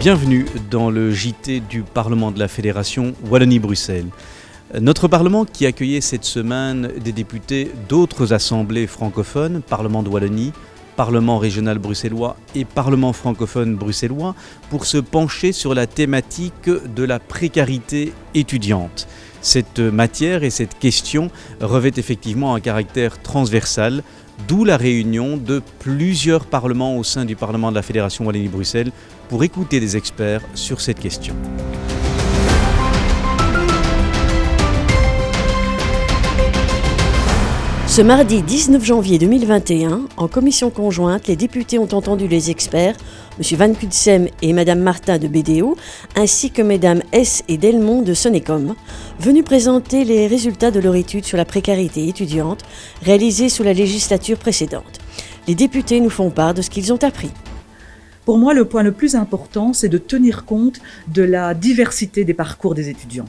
Bienvenue dans le JT du Parlement de la Fédération Wallonie-Bruxelles. Notre Parlement qui accueillait cette semaine des députés d'autres assemblées francophones, Parlement de Wallonie, Parlement régional bruxellois et Parlement francophone bruxellois, pour se pencher sur la thématique de la précarité étudiante. Cette matière et cette question revêt effectivement un caractère transversal, d'où la réunion de plusieurs parlements au sein du Parlement de la Fédération Wallonie-Bruxelles pour écouter des experts sur cette question. Ce mardi 19 janvier 2021, en commission conjointe, les députés ont entendu les experts, M. Van Cutsem et Mme Martin de BDO, ainsi que Mesdames S et Delmont de Sonecom, venus présenter les résultats de leur étude sur la précarité étudiante réalisée sous la législature précédente. Les députés nous font part de ce qu'ils ont appris. Pour moi, le point le plus important, c'est de tenir compte de la diversité des parcours des étudiants.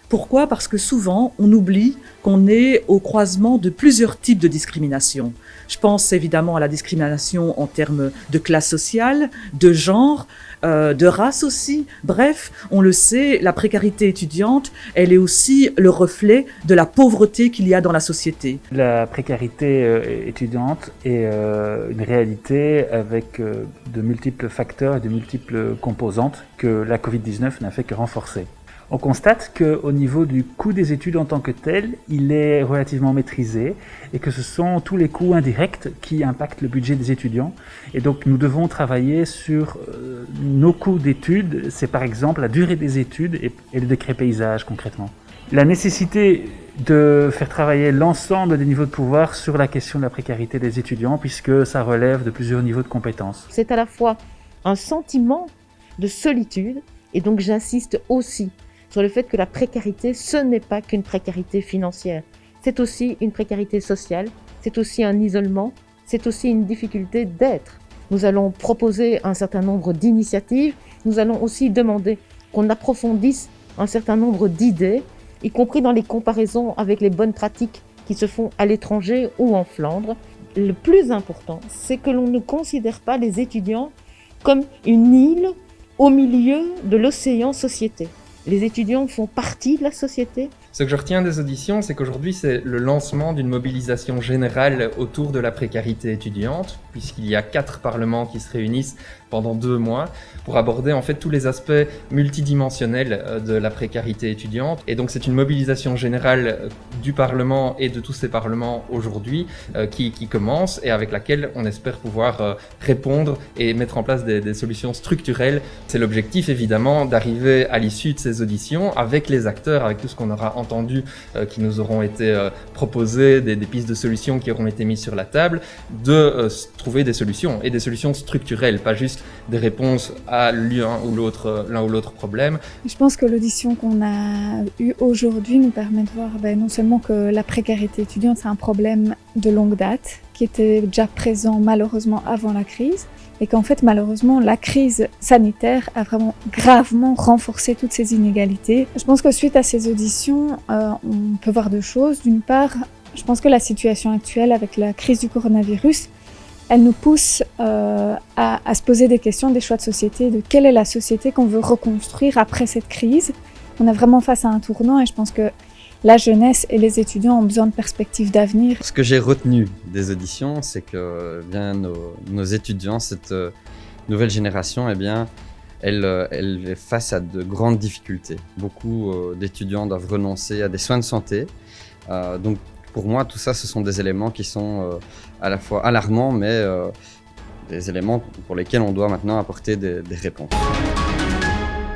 Pourquoi ? Parce que souvent, on oublie qu'on est au croisement de plusieurs types de discrimination. Je pense évidemment à la discrimination en termes de classe sociale, de genre, de race aussi. Bref, on le sait, la précarité étudiante, elle est aussi le reflet de la pauvreté qu'il y a dans la société. La précarité étudiante est une réalité avec de multiples facteurs et de multiples composantes que la Covid-19 n'a fait que renforcer. On constate qu'au niveau du coût des études en tant que tel, il est relativement maîtrisé et que ce sont tous les coûts indirects qui impactent le budget des étudiants. Et donc nous devons travailler sur nos coûts d'études, c'est par exemple la durée des études et le décret paysage concrètement. La nécessité de faire travailler l'ensemble des niveaux de pouvoir sur la question de la précarité des étudiants puisque ça relève de plusieurs niveaux de compétences. C'est à la fois un sentiment de solitude et donc j'insiste aussi sur le fait que la précarité, ce n'est pas qu'une précarité financière. C'est aussi une précarité sociale, c'est aussi un isolement, c'est aussi une difficulté d'être. Nous allons proposer un certain nombre d'initiatives, nous allons aussi demander qu'on approfondisse un certain nombre d'idées, y compris dans les comparaisons avec les bonnes pratiques qui se font à l'étranger ou en Flandre. Le plus important, c'est que l'on ne considère pas les étudiants comme une île au milieu de l'océan société. Les étudiants font partie de la société. Ce que je retiens des auditions, c'est qu'aujourd'hui, c'est le lancement d'une mobilisation générale autour de la précarité étudiante, puisqu'il y a 4 parlements qui se réunissent pendant 2 mois pour aborder en fait tous les aspects multidimensionnels de la précarité étudiante. Et donc, c'est une mobilisation générale du Parlement et de tous ces parlements aujourd'hui qui commence et avec laquelle on espère pouvoir répondre et mettre en place des solutions structurelles. C'est l'objectif, évidemment, d'arriver à l'issue de ces auditions avec les acteurs, avec tout ce qu'on aura entendu qui nous auront été proposés, des pistes de solutions qui auront été mises sur la table, de trouver des solutions et des solutions structurelles, pas juste des réponses à l'un ou l'autre problème. Je pense que l'audition qu'on a eue aujourd'hui nous permet de voir non seulement que la précarité étudiante c'est un problème de longue date qui était déjà présent malheureusement avant la crise, et qu'en fait, malheureusement, la crise sanitaire a vraiment gravement renforcé toutes ces inégalités. Je pense que suite à ces auditions, on peut voir 2 choses. D'une part, je pense que la situation actuelle avec la crise du coronavirus, elle nous pousse à se poser des questions, des choix de société, de quelle est la société qu'on veut reconstruire après cette crise. On est vraiment face à un tournant et je pense que la jeunesse et les étudiants ont besoin de perspectives d'avenir. Ce que j'ai retenu des auditions, c'est que nos étudiants, cette nouvelle génération, elle est face à de grandes difficultés. Beaucoup d'étudiants doivent renoncer à des soins de santé. Donc pour moi, tout ça, ce sont des éléments qui sont à la fois alarmants, mais des éléments pour lesquels on doit maintenant apporter des réponses.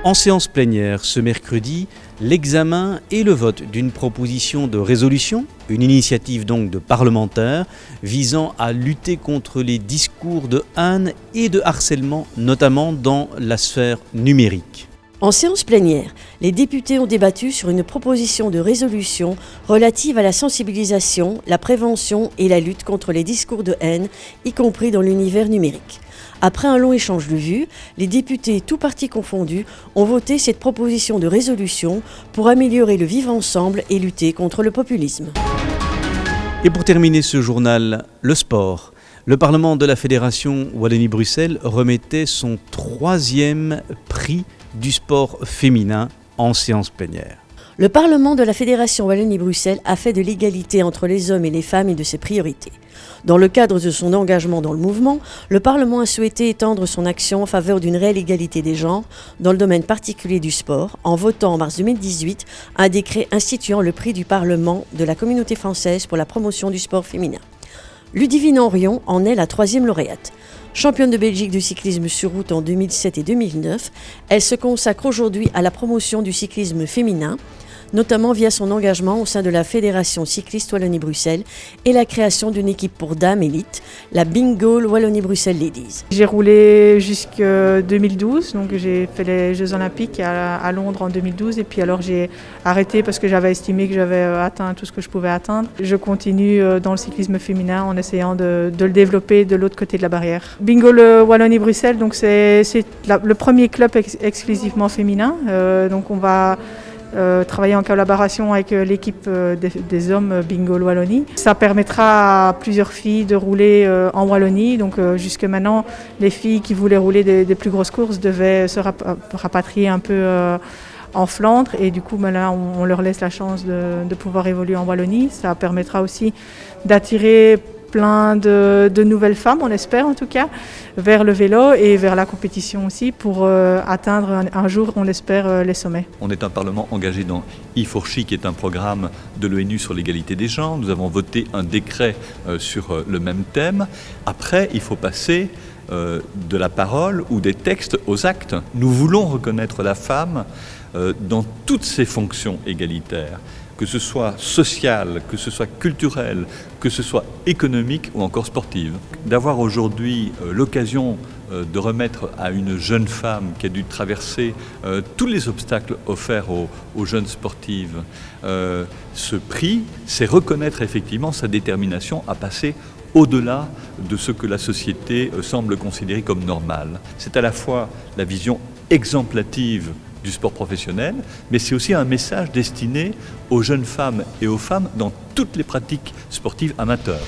En séance plénière ce mercredi, l'examen et le vote d'une proposition de résolution, une initiative donc de parlementaires, visant à lutter contre les discours de haine et de harcèlement, notamment dans la sphère numérique. En séance plénière, les députés ont débattu sur une proposition de résolution relative à la sensibilisation, la prévention et la lutte contre les discours de haine, y compris dans l'univers numérique. Après un long échange de vues, les députés, tous partis confondus, ont voté cette proposition de résolution pour améliorer le vivre ensemble et lutter contre le populisme. Et pour terminer ce journal, le sport. Le Parlement de la Fédération Wallonie-Bruxelles remettait son 3e prix du sport féminin en séance plénière. Le Parlement de la Fédération Wallonie-Bruxelles a fait de l'égalité entre les hommes et les femmes une de ses priorités. Dans le cadre de son engagement dans le mouvement, le Parlement a souhaité étendre son action en faveur d'une réelle égalité des genres dans le domaine particulier du sport, en votant en mars 2018 un décret instituant le prix du Parlement de la Communauté française pour la promotion du sport féminin. Ludivine Henrion en est la 3e lauréate. Championne de Belgique de cyclisme sur route en 2007 et 2009, elle se consacre aujourd'hui à la promotion du cyclisme féminin, notamment via son engagement au sein de la Fédération cycliste Wallonie-Bruxelles et la création d'une équipe pour dames élites, la Bingo Wallonie-Bruxelles Ladies. J'ai roulé jusqu'en 2012, donc j'ai fait les Jeux Olympiques à Londres en 2012 et puis alors j'ai arrêté parce que j'avais estimé que j'avais atteint tout ce que je pouvais atteindre. Je continue dans le cyclisme féminin en essayant de le développer de l'autre côté de la barrière. Bingo Wallonie-Bruxelles, donc c'est le premier club exclusivement féminin, donc on va travailler en collaboration avec l'équipe des hommes Bingo Wallonie. Ça permettra à plusieurs filles de rouler en Wallonie. Donc jusque maintenant, les filles qui voulaient rouler des plus grosses courses devaient se rapatrier un peu en Flandre. Et du coup, là, on leur laisse la chance de pouvoir évoluer en Wallonie. Ça permettra aussi d'attirer plein de nouvelles femmes, on espère en tout cas, vers le vélo et vers la compétition aussi pour atteindre un jour, on l'espère, les sommets. On est un Parlement engagé dans E4SHE, qui est un programme de l'ONU sur l'égalité des genres. Nous avons voté un décret sur le même thème. Après, il faut passer de la parole ou des textes aux actes. Nous voulons reconnaître la femme dans toutes ses fonctions égalitaires, que ce soit sociale, que ce soit culturelle, que ce soit économique ou encore sportive. D'avoir aujourd'hui l'occasion de remettre à une jeune femme qui a dû traverser tous les obstacles offerts aux jeunes sportives ce prix, c'est reconnaître effectivement sa détermination à passer au-delà de ce que la société semble considérer comme normal. C'est à la fois la vision exemplative du sport professionnel, mais c'est aussi un message destiné aux jeunes femmes et aux femmes dans toutes les pratiques sportives amateurs.